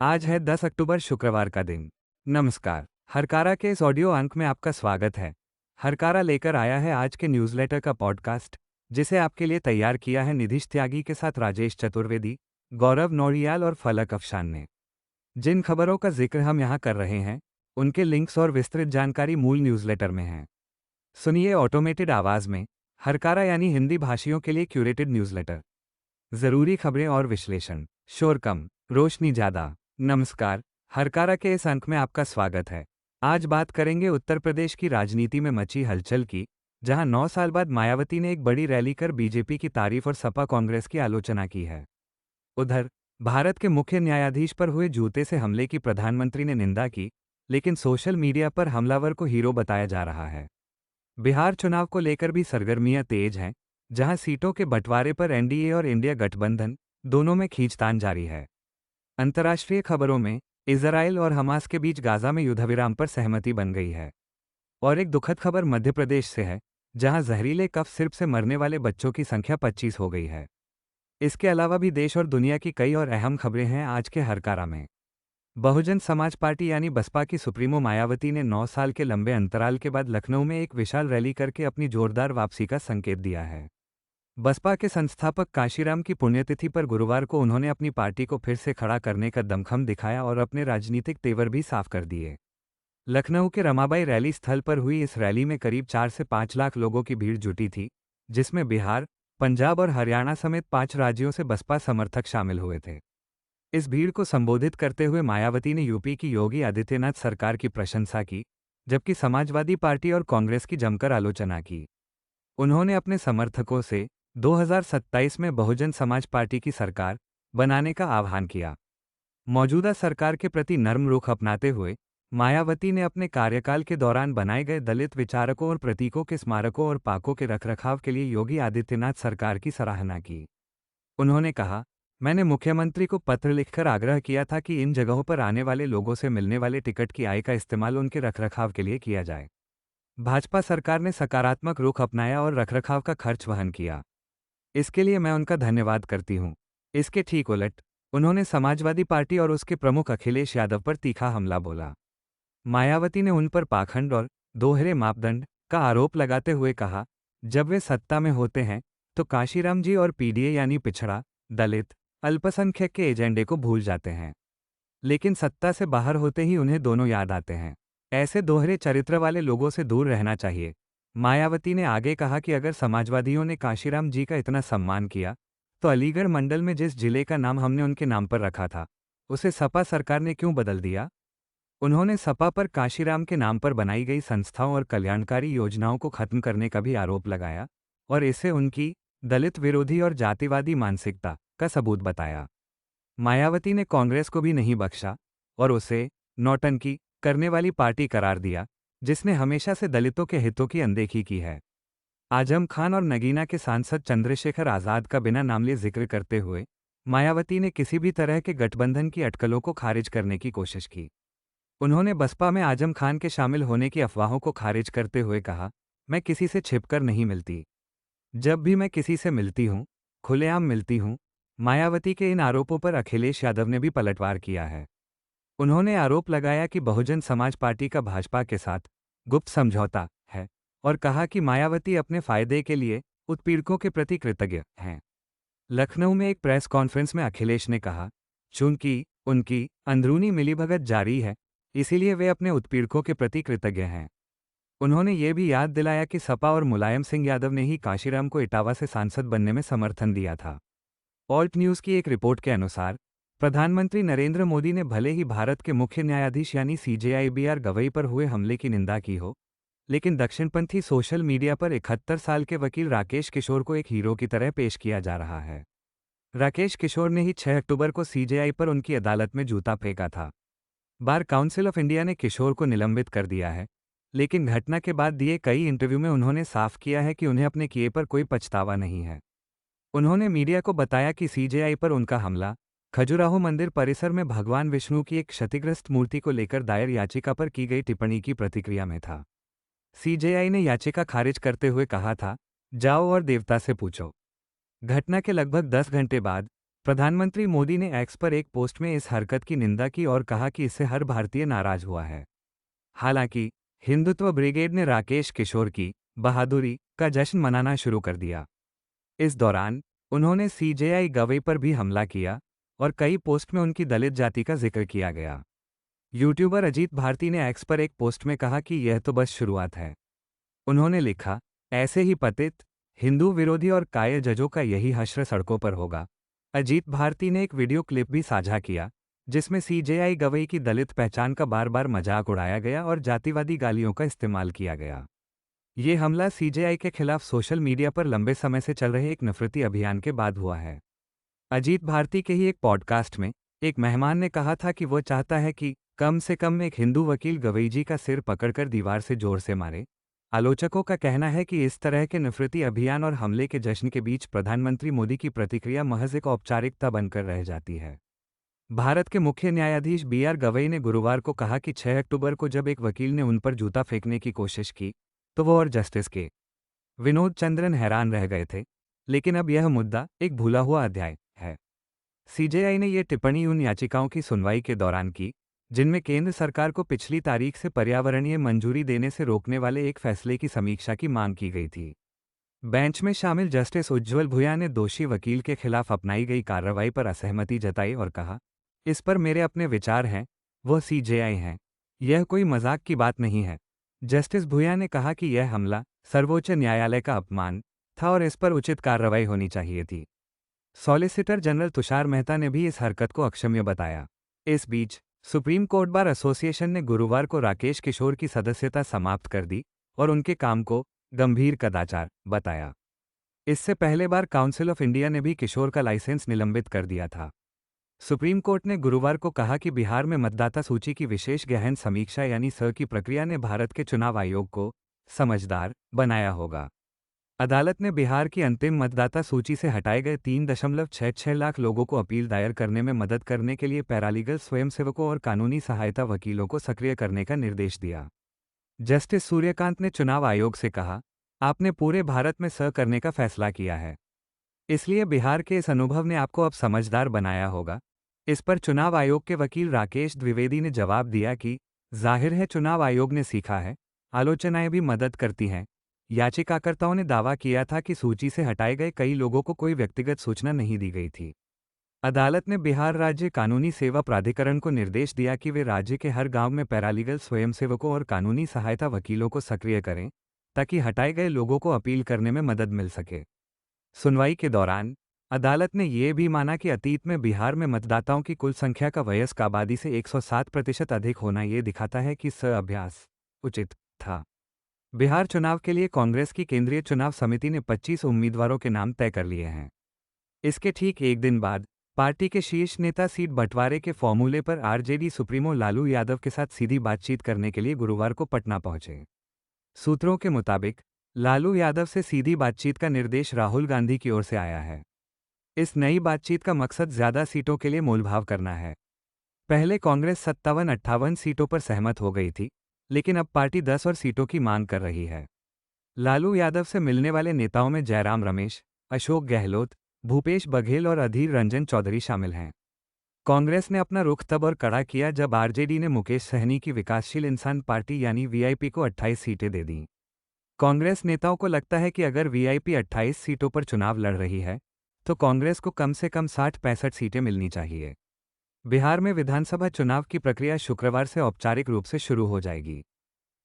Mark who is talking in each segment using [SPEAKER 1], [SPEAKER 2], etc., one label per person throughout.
[SPEAKER 1] आज है 10 अक्टूबर शुक्रवार का दिन। नमस्कार। हरकारा के इस ऑडियो अंक में आपका स्वागत है। हरकारा लेकर आया है आज के न्यूज़लेटर का पॉडकास्ट, जिसे आपके लिए तैयार किया है निधिश त्यागी के साथ राजेश चतुर्वेदी, गौरव नौरियाल और फलक अफशान ने। जिन खबरों का जिक्र हम यहाँ कर रहे हैं, उनके लिंक्स और विस्तृत जानकारी मूल न्यूज़लेटर में है। सुनिए ऑटोमेटेड आवाज़ में हरकारा यानी हिंदी भाषियों के लिए क्यूरेटेड न्यूज़लेटर। जरूरी खबरें और विश्लेषण, शोर कम, रोशनी ज्यादा। नमस्कार। हरकारा के इस अंक में आपका स्वागत है। आज बात करेंगे उत्तर प्रदेश की राजनीति में मची हलचल की, जहां 9 साल बाद मायावती ने एक बड़ी रैली कर बीजेपी की तारीफ और सपा कांग्रेस की आलोचना की है। उधर भारत के मुख्य न्यायाधीश पर हुए जूते से हमले की प्रधानमंत्री ने निंदा की, लेकिन सोशल मीडिया पर हमलावर को हीरो बताया जा रहा है। बिहार चुनाव को लेकर भी सरगर्मियां तेज हैं, जहां सीटों के बंटवारे पर एनडीए और इंडिया गठबंधन दोनों में खींचतान जारी है। अंतर्राष्ट्रीय खबरों में इजराइल और हमास के बीच गाजा में युद्धविराम पर सहमति बन गई है। और एक दुखद खबर मध्य प्रदेश से है, जहां जहरीले कफ सिर्फ से मरने वाले बच्चों की संख्या 25 हो गई है। इसके अलावा भी देश और दुनिया की कई और अहम खबरें हैं आज के हरकारा में। बहुजन समाज पार्टी यानी बसपा की सुप्रीमो मायावती ने 9 साल के लंबे अंतराल के बाद लखनऊ में एक विशाल रैली करके अपनी जोरदार वापसी का संकेत दिया है। बसपा के संस्थापक काशीराम की पुण्यतिथि पर गुरुवार को उन्होंने अपनी पार्टी को फिर से खड़ा करने का दमखम दिखाया और अपने राजनीतिक तेवर भी साफ कर दिए। लखनऊ के रमाबाई रैली स्थल पर हुई इस रैली में करीब 4 से 5 लाख लोगों की भीड़ जुटी थी, जिसमें बिहार, पंजाब और हरियाणा समेत 5 राज्यों से बसपा समर्थक शामिल हुए थे। इस भीड़ को संबोधित करते हुए मायावती ने यूपी की योगी आदित्यनाथ सरकार की प्रशंसा की, जबकि समाजवादी पार्टी और कांग्रेस की जमकर आलोचना की। उन्होंने अपने समर्थकों से 2027 में बहुजन समाज पार्टी की सरकार बनाने का आह्वान किया। मौजूदा सरकार के प्रति नर्म रुख अपनाते हुए मायावती ने अपने कार्यकाल के दौरान बनाए गए दलित विचारकों और प्रतीकों के स्मारकों और पार्कों के रखरखाव के लिए योगी आदित्यनाथ सरकार की सराहना की। उन्होंने कहा, मैंने मुख्यमंत्री को पत्र लिखकर आग्रह किया था कि इन जगहों पर आने वाले लोगों से मिलने वाले टिकट की आय का इस्तेमाल उनके रखरखाव के लिए किया जाए। भाजपा सरकार ने सकारात्मक रुख अपनाया और रखरखाव का खर्च वहन किया। इसके लिए मैं उनका धन्यवाद करती हूं। इसके ठीक उलट उन्होंने समाजवादी पार्टी और उसके प्रमुख अखिलेश यादव पर तीखा हमला बोला। मायावती ने उन पर पाखंड और दोहरे मापदंड का आरोप लगाते हुए कहा, जब वे सत्ता में होते हैं तो काशीराम जी और पीडीए यानी पिछड़ा, दलित, अल्पसंख्यक के एजेंडे को भूल जाते हैं, लेकिन सत्ता से बाहर होते ही उन्हें दोनों याद आते हैं। ऐसे दोहरे चरित्र वाले लोगों से दूर रहना चाहिए। मायावती ने आगे कहा कि अगर समाजवादियों ने काशीराम जी का इतना सम्मान किया, तो अलीगढ़ मंडल में जिस जिले का नाम हमने उनके नाम पर रखा था, उसे सपा सरकार ने क्यों बदल दिया? उन्होंने सपा पर काशीराम के नाम पर बनाई गई संस्थाओं और कल्याणकारी योजनाओं को खत्म करने का भी आरोप लगाया और इसे उनकी दलित विरोधी और जातिवादी मानसिकता का सबूत बताया। मायावती ने कांग्रेस को भी नहीं बख्शा और उसे नौटंकी करने वाली पार्टी करार दिया, जिसने हमेशा से दलितों के हितों की अनदेखी की है। आजम खान और नगीना के सांसद चंद्रशेखर आजाद का बिना नाम लिए जिक्र करते हुए मायावती ने किसी भी तरह के गठबंधन की अटकलों को खारिज करने की कोशिश की। उन्होंने बसपा में आजम खान के शामिल होने की अफवाहों को खारिज करते हुए कहा, मैं किसी से छिपकर नहीं मिलती। जब भी मैं किसी से मिलती हूं, खुलेआम मिलती हूं। मायावती के इन आरोपों पर अखिलेश यादव ने भी पलटवार किया है। उन्होंने आरोप लगाया कि बहुजन समाज पार्टी का भाजपा के साथ गुप्त समझौता है और कहा कि मायावती अपने फायदे के लिए उत्पीड़कों के प्रति कृतज्ञ हैं। लखनऊ में एक प्रेस कॉन्फ्रेंस में अखिलेश ने कहा, चूंकि उनकी अंदरूनी मिलीभगत जारी है, इसीलिए वे अपने उत्पीड़कों के प्रति कृतज्ञ हैं। उन्होंने ये भी याद दिलाया कि सपा और मुलायम सिंह यादव ने ही काशीराम को इटावा से सांसद बनने में समर्थन दिया था। ऑल्ट न्यूज़ की एक रिपोर्ट के अनुसार प्रधानमंत्री नरेंद्र मोदी ने भले ही भारत के मुख्य न्यायाधीश यानी सीजेआई बीआर गवई पर हुए हमले की निंदा की हो, लेकिन दक्षिणपंथी सोशल मीडिया पर 71 साल के वकील राकेश किशोर को एक हीरो की तरह पेश किया जा रहा है। राकेश किशोर ने ही 6 अक्टूबर को सीजेआई पर उनकी अदालत में जूता फेंका था। बार काउंसिल ऑफ इंडिया ने किशोर को निलंबित कर दिया है, लेकिन घटना के बाद दिए कई इंटरव्यू में उन्होंने साफ किया है कि उन्हें अपने किए पर कोई पछतावा नहीं है। उन्होंने मीडिया को बताया कि सीजेआई पर उनका हमला खजुराहो मंदिर परिसर में भगवान विष्णु की एक क्षतिग्रस्त मूर्ति को लेकर दायर याचिका पर की गई टिप्पणी की प्रतिक्रिया में था। सीजेआई ने याचिका खारिज करते हुए कहा था, जाओ और देवता से पूछो। घटना के लगभग 10 घंटे बाद प्रधानमंत्री मोदी ने एक्स पर एक पोस्ट में इस हरकत की निंदा की और कहा कि इससे हर भारतीय नाराज हुआ है। हालांकि हिंदुत्व ब्रिगेड ने राकेश किशोर की बहादुरी का जश्न मनाना शुरू कर दिया। इस दौरान उन्होंने सीजेआई गवई पर भी हमला किया और कई पोस्ट में उनकी दलित जाति का जिक्र किया गया। यूट्यूबर अजीत भारती ने एक्स पर एक पोस्ट में कहा कि यह तो बस शुरुआत है। उन्होंने लिखा, ऐसे ही पतित हिंदू विरोधी और कायर जजों का यही हश्र सड़कों पर होगा। अजीत भारती ने एक वीडियो क्लिप भी साझा किया जिसमें सीजेआई गवई की दलित पहचान का बार बार मजाक उड़ाया गया और जातिवादी गालियों का इस्तेमाल किया गया। ये हमला सीजेआई के खिलाफ सोशल मीडिया पर लंबे समय से चल रहे एक नफरती अभियान के बाद हुआ है। अजीत भारती के ही एक पॉडकास्ट में एक मेहमान ने कहा था कि वो चाहता है कि कम से कम एक हिंदू वकील गवई जी का सिर पकड़कर दीवार से जोर से मारे। आलोचकों का कहना है कि इस तरह के नफरती अभियान और हमले के जश्न के बीच प्रधानमंत्री मोदी की प्रतिक्रिया महज एक औपचारिकता बनकर रह जाती है। भारत के मुख्य न्यायाधीश बी.आर. गवई ने गुरुवार को कहा कि 6 अक्टूबर को जब एक वकील ने उन पर जूता फेंकने की कोशिश की तो वो और जस्टिस के विनोद चंद्रन हैरान रह गए थे। लेकिन अब यह मुद्दा एक भूला हुआ अध्याय है। सीजेआई ने ये टिप्पणी उन याचिकाओं की सुनवाई के दौरान की जिनमें केंद्र सरकार को पिछली तारीख से पर्यावरणीय मंजूरी देने से रोकने वाले एक फैसले की समीक्षा की मांग की गई थी। बेंच में शामिल जस्टिस उज्ज्वल भुया ने दोषी वकील के खिलाफ अपनाई गई कार्रवाई पर असहमति जताई और कहा, इस पर मेरे अपने विचार हैं, वह सीजेआई हैं। यह कोई मजाक की बात नहीं है। जस्टिस भुया ने कहा कि यह हमला सर्वोच्च न्यायालय का अपमान था और इस पर उचित कार्रवाई होनी चाहिए थी। सॉलिसिटर जनरल तुषार मेहता ने भी इस हरकत को अक्षम्य बताया। इस बीच सुप्रीम कोर्ट बार एसोसिएशन ने गुरुवार को राकेश किशोर की सदस्यता समाप्त कर दी और उनके काम को गंभीर कदाचार बताया। इससे पहले बार काउंसिल ऑफ इंडिया ने भी किशोर का लाइसेंस निलंबित कर दिया था। सुप्रीम कोर्ट ने गुरुवार को कहा कि बिहार में मतदाता सूची की विशेष गहन समीक्षा यानी स की प्रक्रिया ने भारत के चुनाव आयोग को समझदार बनाया होगा। अदालत ने बिहार की अंतिम मतदाता सूची से हटाए गए 3.66 लाख लोगों को अपील दायर करने में मदद करने के लिए पैरालीगल स्वयंसेवकों और कानूनी सहायता वकीलों को सक्रिय करने का निर्देश दिया। जस्टिस सूर्यकांत ने चुनाव आयोग से कहा, आपने पूरे भारत में स करने का फैसला किया है, इसलिए बिहार के इस अनुभव ने आपको अब समझदार बनाया होगा। इस पर चुनाव आयोग के वकील राकेश द्विवेदी ने जवाब दिया कि जाहिर है चुनाव आयोग ने सीखा है, आलोचनाएं भी मदद करती हैं। याचिकाकर्ताओं ने दावा किया था कि सूची से हटाए गए कई लोगों को कोई व्यक्तिगत सूचना नहीं दी गई थी। अदालत ने बिहार राज्य कानूनी सेवा प्राधिकरण को निर्देश दिया कि वे राज्य के हर गांव में पैरालीगल स्वयंसेवकों और कानूनी सहायता वकीलों को सक्रिय करें ताकि हटाए गए लोगों को अपील करने में मदद मिल सके। सुनवाई के दौरान अदालत ने यह भी माना कि अतीत में बिहार में मतदाताओं की कुल संख्या का वयस्क आबादी से 107% अधिक होना ये दिखाता है कि अभ्यास उचित था। बिहार चुनाव के लिए कांग्रेस की केंद्रीय चुनाव समिति ने 25 उम्मीदवारों के नाम तय कर लिए हैं। इसके ठीक एक दिन बाद पार्टी के शीर्ष नेता सीट बंटवारे के फॉर्मूले पर आरजेडी सुप्रीमो लालू यादव के साथ सीधी बातचीत करने के लिए गुरुवार को पटना पहुंचे। सूत्रों के मुताबिक लालू यादव से सीधी बातचीत का निर्देश राहुल गांधी की ओर से आया है। इस नई बातचीत का मकसद ज्यादा सीटों के लिए मोलभाव करना है। पहले कांग्रेस 57-58 सीटों पर सहमत हो गई थी, लेकिन अब पार्टी 10 और सीटों की मांग कर रही है। लालू यादव से मिलने वाले नेताओं में जयराम रमेश, अशोक गहलोत, भूपेश बघेल और अधीर रंजन चौधरी शामिल हैं। कांग्रेस ने अपना रुख तब और कड़ा किया जब आरजेडी ने मुकेश सहनी की विकासशील इंसान पार्टी यानी वीआईपी को 28 सीटें दे दीं। कांग्रेस नेताओं को लगता है कि अगर वीआईपी 28 सीटों पर चुनाव लड़ रही है तो कांग्रेस को कम से कम 60-65 सीटें मिलनी चाहिए। बिहार में विधानसभा चुनाव की प्रक्रिया शुक्रवार से औपचारिक रूप से शुरू हो जाएगी,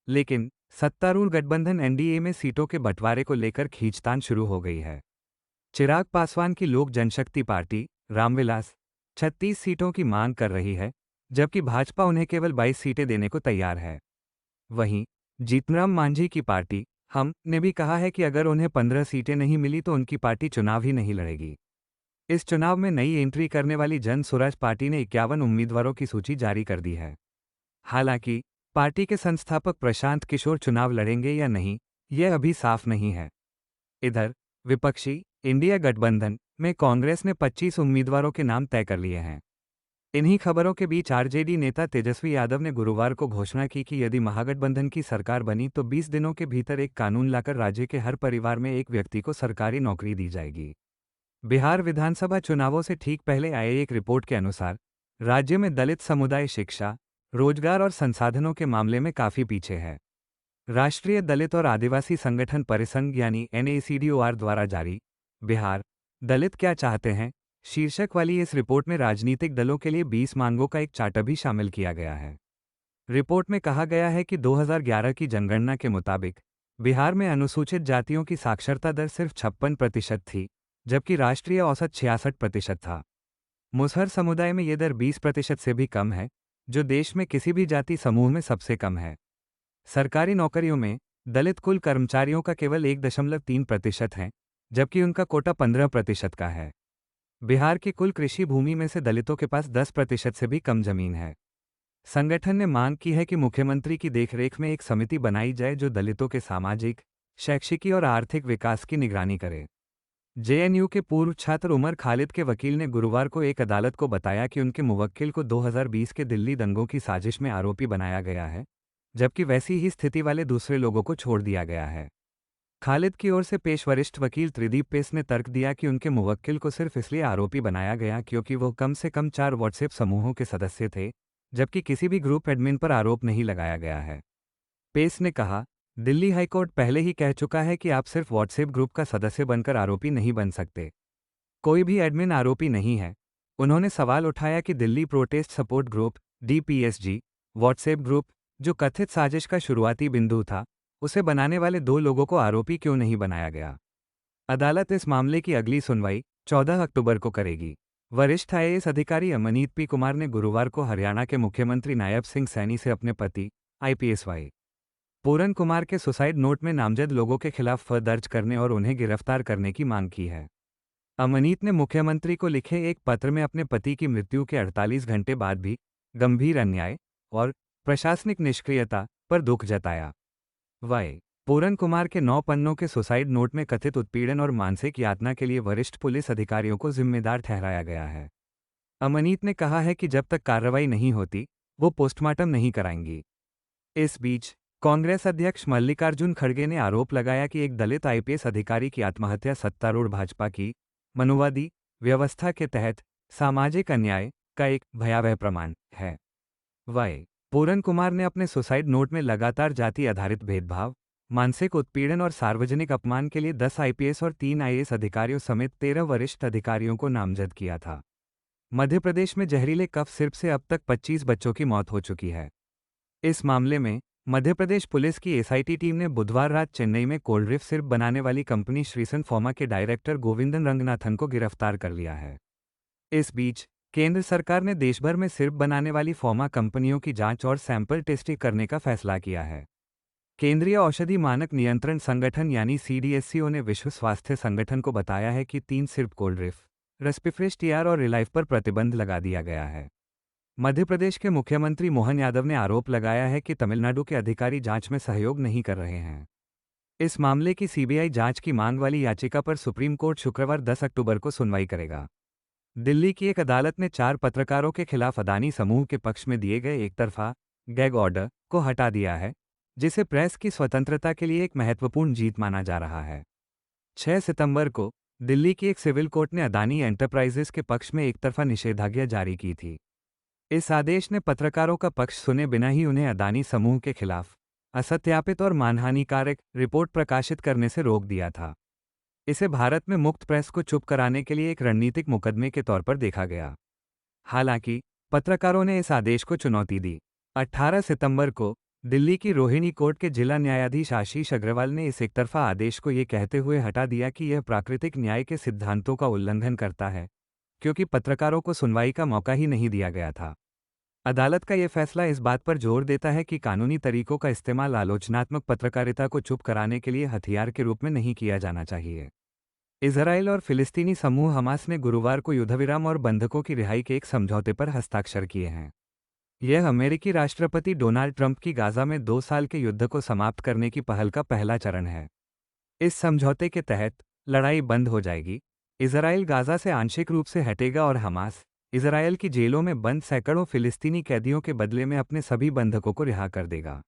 [SPEAKER 1] लेकिन सत्तारूढ़ गठबंधन एनडीए में सीटों के बंटवारे को लेकर खींचतान शुरू हो गई है। चिराग पासवान की लोक जनशक्ति पार्टी रामविलास 36 सीटों की मांग कर रही है, जबकि भाजपा उन्हें केवल 22 सीटें देने को तैयार है। वहीं जीतनराम मांझी की पार्टी हम ने भी कहा है कि अगर उन्हें 15 सीटें नहीं मिली तो उनकी पार्टी चुनाव ही नहीं लड़ेगी। इस चुनाव में नई एंट्री करने वाली जन स्वराज पार्टी ने 51 उम्मीदवारों की सूची जारी कर दी है। हालांकि पार्टी के संस्थापक प्रशांत किशोर चुनाव लड़ेंगे या नहीं, यह अभी साफ नहीं है। इधर विपक्षी इंडिया गठबंधन में कांग्रेस ने 25 उम्मीदवारों के नाम तय कर लिए हैं। इन्हीं खबरों के बीच आरजेडी नेता तेजस्वी यादव ने गुरुवार को घोषणा की कि यदि महागठबंधन की सरकार बनी तो 20 दिनों के भीतर एक कानून लाकर राज्य के हर परिवार में एक व्यक्ति को सरकारी नौकरी दी जाएगी। बिहार विधानसभा चुनावों से ठीक पहले आए एक रिपोर्ट के अनुसार राज्य में दलित समुदाय शिक्षा, रोजगार और संसाधनों के मामले में काफी पीछे है। राष्ट्रीय दलित और आदिवासी संगठन परिसंघ यानी NACDOR द्वारा जारी बिहार दलित क्या चाहते हैं शीर्षक वाली इस रिपोर्ट में राजनीतिक दलों के लिए 20 मांगों का एक चार्ट भी शामिल किया गया है। रिपोर्ट में कहा गया है कि 2011 की जनगणना के मुताबिक बिहार में अनुसूचित जातियों की साक्षरता दर सिर्फ 56% थी, जबकि राष्ट्रीय औसत 66% था। मुसहर समुदाय में यह दर 20% से भी कम है, जो देश में किसी भी जाति समूह में सबसे कम है। सरकारी नौकरियों में दलित कुल कर्मचारियों का केवल 1.3% है, जबकि उनका कोटा 15% का है। बिहार की कुल कृषि भूमि में से दलितों के पास 10% से भी कम जमीन है। संगठन ने मांग की है कि मुख्यमंत्री की देखरेख में एक समिति बनाई जाए जो दलितों के सामाजिक, शैक्षिकी और आर्थिक विकास की निगरानी करे। JNU के पूर्व छात्र उमर खालिद के वकील ने गुरुवार को एक अदालत को बताया कि उनके मुवक्किल को 2020 के दिल्ली दंगों की साजिश में आरोपी बनाया गया है, जबकि वैसी ही स्थिति वाले दूसरे लोगों को छोड़ दिया गया है। खालिद की ओर से पेश वरिष्ठ वकील त्रिदीप पेस ने तर्क दिया कि उनके मुवक्किल को सिर्फ इसलिए आरोपी बनाया गया क्योंकि वो कम से कम 4 व्हाट्सएप समूहों के सदस्य थे, जबकि किसी भी ग्रुप एडमिन पर आरोप नहीं लगाया गया है। पेस ने कहा, दिल्ली हाईकोर्ट पहले ही कह चुका है कि आप सिर्फ व्हाट्सएप ग्रुप का सदस्य बनकर आरोपी नहीं बन सकते। कोई भी एडमिन आरोपी नहीं है। उन्होंने सवाल उठाया कि Delhi protest support group DPSG WhatsApp group, जो कथित साजिश का शुरुआती बिंदु था, उसे बनाने वाले 2 लोगों को आरोपी क्यों नहीं बनाया गया। अदालत इस मामले की अगली सुनवाई 14 अक्टूबर को करेगी। वरिष्ठ IAS अधिकारी अमनीत P कुमार ने गुरुवार को हरियाणा के मुख्यमंत्री नायब सिंह सैनी से अपने पति IPS वाई पूरन कुमार के सुसाइड नोट में नामजद लोगों के खिलाफ दर्ज करने और उन्हें गिरफ्तार करने की मांग की है। अमनीत ने मुख्यमंत्री को लिखे एक पत्र में अपने पति की मृत्यु के 48 घंटे बाद भी गंभीर अन्याय और प्रशासनिक निष्क्रियता पर दुख जताया। वाई पूरन कुमार के 9 पन्नों के सुसाइड नोट में कथित उत्पीड़न और मानसिक यातना के लिए वरिष्ठ पुलिस अधिकारियों को जिम्मेदार ठहराया गया है। अमनीत ने कहा है कि जब तक कार्रवाई नहीं होती, वो पोस्टमार्टम नहीं कराएंगी। इस बीच कांग्रेस अध्यक्ष मल्लिकार्जुन खड़गे ने आरोप लगाया कि एक दलित IPS अधिकारी की आत्महत्या सत्तारूढ़ भाजपा की मनुवादी व्यवस्था के तहत सामाजिक अन्याय का एक भयावह प्रमाण है। वाई पूरन कुमार ने अपने सुसाइड नोट में लगातार जाति आधारित भेदभाव, मानसिक उत्पीड़न और सार्वजनिक अपमान के लिए 10 IPS और 3 IAS अधिकारियों समेत 13 वरिष्ठ अधिकारियों को नामजद किया था। मध्य प्रदेश में जहरीले कफ सिरप से अब तक 25 बच्चों की मौत हो चुकी है। इस मामले में मध्य प्रदेश पुलिस की SIT टीम ने बुधवार रात चेन्नई में कोल्ड्रिफ सिरप बनाने वाली कंपनी श्रीसन फार्मा के डायरेक्टर गोविंदन रंगनाथन को गिरफ्तार कर लिया है। इस बीच केंद्र सरकार ने देशभर में सिरप बनाने वाली फार्मा कंपनियों की जांच और सैंपल टेस्टिंग करने का फैसला किया है। केंद्रीय औषधि मानक नियंत्रण संगठन यानी CDSCO ने विश्व स्वास्थ्य संगठन को बताया है कि 3 सिरप कोल्ड्रिफ, रेस्पिफ्रेश TR और रिलाइफ पर प्रतिबंध लगा दिया गया है। मध्य प्रदेश के मुख्यमंत्री मोहन यादव ने आरोप लगाया है कि तमिलनाडु के अधिकारी जांच में सहयोग नहीं कर रहे हैं। इस मामले की CBI जांच की मांग वाली याचिका पर सुप्रीम कोर्ट शुक्रवार 10 अक्टूबर को सुनवाई करेगा। दिल्ली की एक अदालत ने 4 पत्रकारों के खिलाफ अदानी समूह के पक्ष में दिए गए एकतरफा गैग ऑर्डर को हटा दिया है, जिसे प्रेस की स्वतंत्रता के लिए एक महत्वपूर्ण जीत माना जा रहा है। 6 सितंबर को दिल्ली की एक सिविल कोर्ट ने अदानी एंटरप्राइजेस के पक्ष में एकतरफा निषेधाज्ञा जारी की थी। इस आदेश ने पत्रकारों का पक्ष सुने बिना ही उन्हें अदानी समूह के खिलाफ असत्यापित और मानहानिकारक रिपोर्ट प्रकाशित करने से रोक दिया था। इसे भारत में मुक्त प्रेस को चुप कराने के लिए एक रणनीतिक मुकदमे के तौर पर देखा गया। हालांकि पत्रकारों ने इस आदेश को चुनौती दी। 18 सितंबर को दिल्ली की रोहिणी कोर्ट के जिला न्यायाधीश आशीष अग्रवाल ने इस एकतरफा आदेश को ये कहते हुए हटा दिया कि यह प्राकृतिक न्याय के सिद्धांतों का उल्लंघन करता है, क्योंकि पत्रकारों को सुनवाई का मौका ही नहीं दिया गया था। अदालत का यह फैसला इस बात पर जोर देता है कि कानूनी तरीकों का इस्तेमाल आलोचनात्मक पत्रकारिता को चुप कराने के लिए हथियार के रूप में नहीं किया जाना चाहिए। इजराइल और फिलिस्तीनी समूह हमास ने गुरुवार को युद्धविराम और बंधकों की रिहाई के एक समझौते पर हस्ताक्षर किए हैं। यह अमेरिकी राष्ट्रपति डोनाल्ड ट्रंप की गाजा में 2 साल के युद्ध को समाप्त करने की पहल का पहला चरण है। इस समझौते के तहत लड़ाई बंद हो जाएगी, इजराइल गाजा से आंशिक रूप से हटेगा और हमास इजराइल की जेलों में बंद सैकड़ों फिलिस्तीनी कैदियों के बदले में अपने सभी बंधकों को रिहा कर देगा।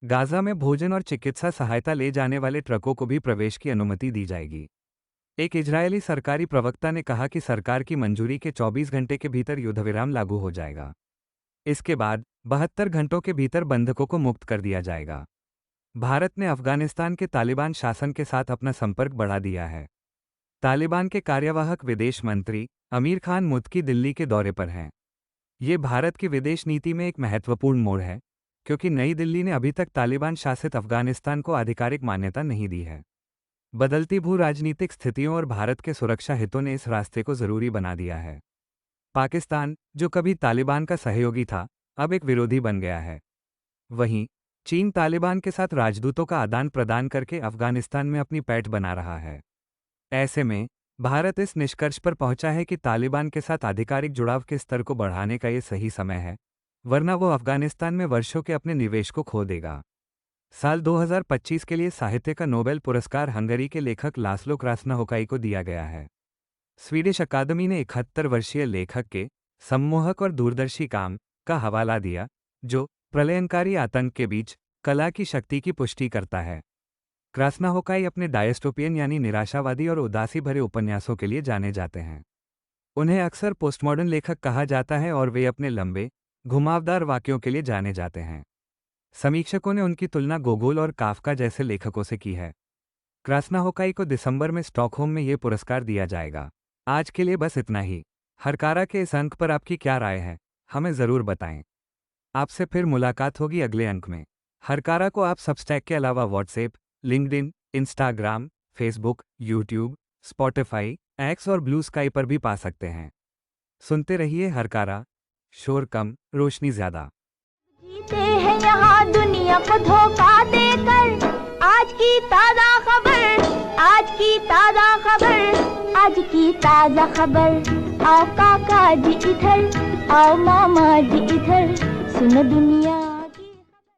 [SPEAKER 1] गाजा में भोजन और चिकित्सा सहायता ले जाने वाले ट्रकों को भी प्रवेश की अनुमति दी जाएगी। एक इजरायली सरकारी प्रवक्ता ने कहा कि सरकार की मंजूरी के 24 घंटे के भीतर युद्धविराम लागू हो जाएगा। इसके बाद 72 घंटों के भीतर बंधकों को मुक्त कर दिया जाएगा। भारत ने अफगानिस्तान के तालिबान शासन के साथ अपना संपर्क बढ़ा दिया है। तालिबान के कार्यवाहक विदेश मंत्री अमीर खान मुत्की दिल्ली के दौरे पर हैं। ये भारत की विदेश नीति में एक महत्वपूर्ण मोड़ है, क्योंकि नई दिल्ली ने अभी तक तालिबान शासित अफगानिस्तान को आधिकारिक मान्यता नहीं दी है। बदलती भू राजनीतिक स्थितियों और भारत के सुरक्षा हितों ने इस रास्ते को जरूरी बना दिया है। पाकिस्तान, जो कभी तालिबान का सहयोगी था, अब एक विरोधी बन गया है। वहीं चीन तालिबान के साथ राजदूतों का आदान प्रदान करके अफगानिस्तान में अपनी पैठ बना रहा है। ऐसे में भारत इस निष्कर्ष पर पहुंचा है कि तालिबान के साथ आधिकारिक जुड़ाव के स्तर को बढ़ाने का ये सही समय है, वरना वो अफगानिस्तान में वर्षों के अपने निवेश को खो देगा। साल 2025 के लिए साहित्य का नोबेल पुरस्कार हंगरी के लेखक लास्लो क्रास्नाहोकाई को दिया गया है। स्वीडिश अकादमी ने 71 वर्षीय लेखक के सम्मोहक और दूरदर्शी काम का हवाला दिया, जो प्रलयंकारी आतंक के बीच कला की शक्ति की पुष्टि करता है। क्रास्नाहोकाई अपने डायस्टोपियन यानी निराशावादी और उदासी भरे उपन्यासों के लिए जाने जाते हैं। उन्हें अक्सर पोस्टमॉडर्न लेखक कहा जाता है और वे अपने लंबे, घुमावदार वाक्यों के लिए जाने जाते हैं। समीक्षकों ने उनकी तुलना गोगोल और काफका जैसे लेखकों से की है। क्रास्नाहोकाई को दिसंबर में स्टॉकहोम में ये पुरस्कार दिया जाएगा। आज के लिए बस इतना ही। हरकारा के इस अंक पर आपकी क्या राय है, हमें ज़रूर बताएं। आपसे फिर मुलाकात होगी अगले अंक में। हरकारा को आप सबस्टैक के अलावा WhatsApp, LinkedIn, Instagram, Facebook, YouTube, Spotify, x और ब्लू स्काई पर भी पा सकते हैं। सुनते रहिए हरकारा, शोर कम, रोशनी ज्यादा।
[SPEAKER 2] जीते हैं यहाँ दुनिया को धोखा देकर। आज की ताजा खबर, आज की ताजा खबर, आज की ताजा खबर। आओ काका जी इधर, आओ मामा जी इधर, सुनो दुनिया।